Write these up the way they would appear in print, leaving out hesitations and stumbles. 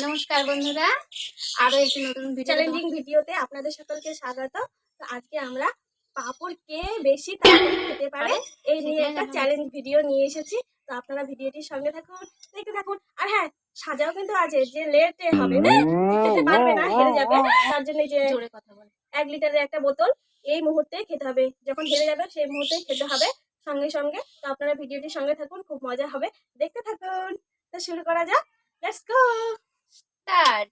নমস্কার বন্ধুরা, আরো একটি নতুন চ্যালেঞ্জিং ভিডিওতে আপনাদের সকলকে স্বাগত। তো আজকে আমরা পাঁপড় কে বেশি তাড়াতাড়ি খেতে পারে এই নিয়ে একটা চ্যালেঞ্জ ভিডিও নিয়ে এসেছি। তো আপনারা ভিডিওটির সঙ্গে থাকুন, দেখতে থাকুন। আর হ্যাঁ, সাজাও কিন্তু আছে, যে লেটে হবে না, খেতে পারবে না, হেরে যাবে, তার জন্য যে জোরে কথা বল। 1 লিটারের একটা বোতল এই মুহূর্তে খেতে হবে। যখন হেরে যাবে সেই মুহূর্তে খেতে হবে সঙ্গে সঙ্গে। তো আপনারা ভিডিওটির সঙ্গে থাকুন, খুব মজা হবে, দেখতে থাকুন। তো শুরু করা যাক, লেটস গো স্টার্ট।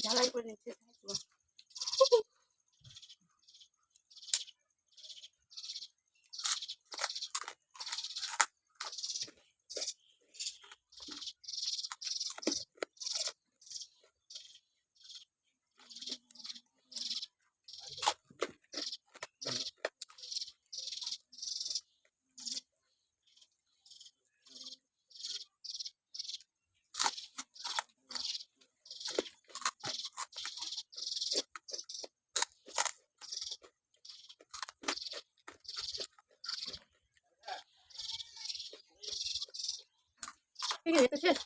ঝালাই করে নিচ্ছে। ঠিক আছে, শেষ।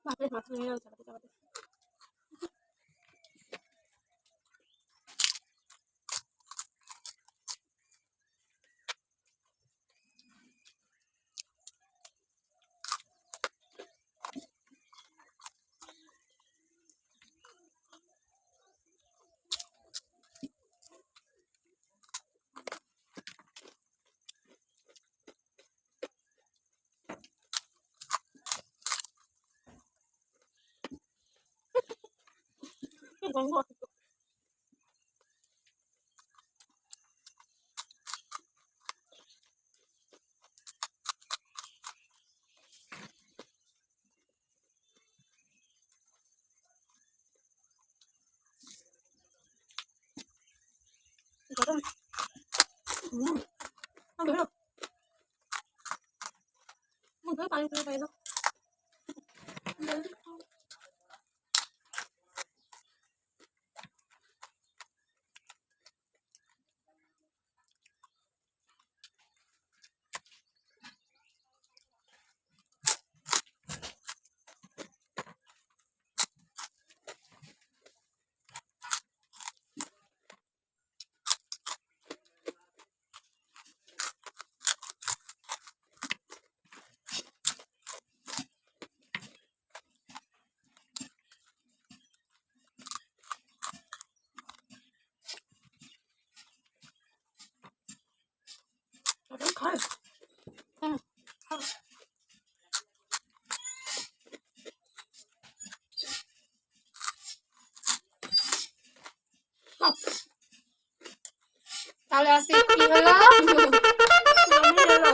বাপরে, মাথা ভেঙে গেল চাপাতে চাপাতে। গন্ধ আসছে। গরম। ধরো, মুখে পানি ফেলে পাই না। তাহলে আজকে কি হলো? আমি হলো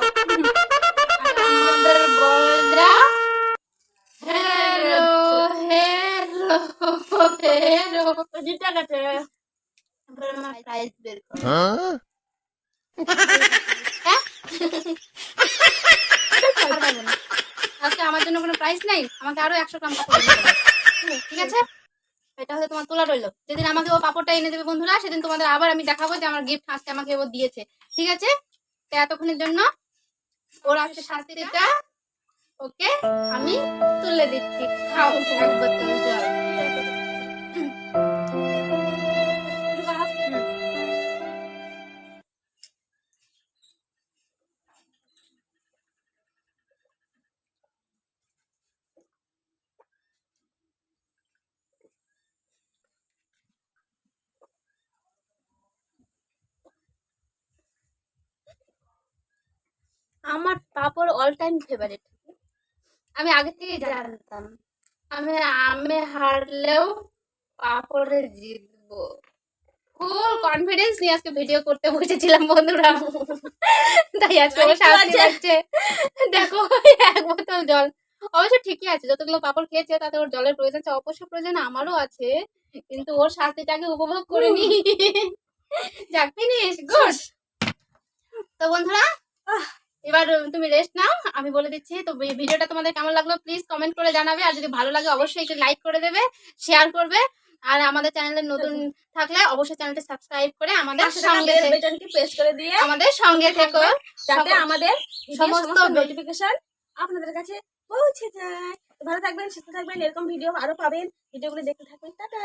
আমাদের বড়রা হেরো হেরো হেরো জিতে গেছে। এবার আমার প্রাইজ বের করো। Huh? হ্যাঁ? আর পারবো না। আজকে আমার জন্য কোনো প্রাইজ নাই, আমাকে আরো 100 গ্রাম পাপড় এনে দেবে। ঠিক আছে, এটা হচ্ছে তোমার তোলা রইলো। যেদিন আমাকে ও পাপড়টা এনে দেবে বন্ধুরা, সেদিন তোমাদের আবার আমি দেখাবো যে আমার গিফট আজকে আমাকে ও দিয়েছে। ঠিক আছে, তো এতক্ষণের জন্য ওর আজকে শাস্তিটা ওকে আমি তুলে দিচ্ছি। খাও এক বোতল জল। আমার পাপড় অল টাইম ফেভারিট। আমি আগে থেকে জানতাম আমি হারলেও পাপড়ে জিতবো। ফুল কনফিডেন্স নিয়ে আজকে ভিডিও করতে বসেছিলাম বন্ধুরা, তাই আজকে আমার শান্তি লাগছে। দেখো এক বোতল জল, অবশ্য ঠিকই আছে, যতগুলো পাপড় খেয়েছে তাতে ওর জলের প্রয়োজন আছে, অবশ্য প্রয়োজন আমারও আছে, কিন্তু ওর শাস্তিটাকে উপভোগ করে নি। যাক, ফিনিশ, গুড। তো বন্ধুরা এবার তুমি রেস্ট নাও, আমি বলে দিচ্ছি। তো ভিডিওটা তোমাদের কেমন লাগলো প্লিজ কমেন্ট করে জানাবে, আর যদি ভালো লাগে অবশ্যই একটু লাইক করে দেবে, শেয়ার করবে, আর আমাদের চ্যানেলে নতুন থাকলে অবশ্যই চ্যানেলটি সাবস্ক্রাইব করে আমাদের সঙ্গে বেলবাটনটি প্রেস করে দিয়ে আমাদের সঙ্গে থেকো, যাতে আমাদের সমস্ত সমস্ত নোটিফিকেশন আপনাদের কাছে পৌঁছে যায়। তো ভালো থাকবেন, সুস্থ থাকবেন, এরকম ভিডিও আরো পাবেন, ভিডিওগুলো দেখতে থাকবেন। টাটা।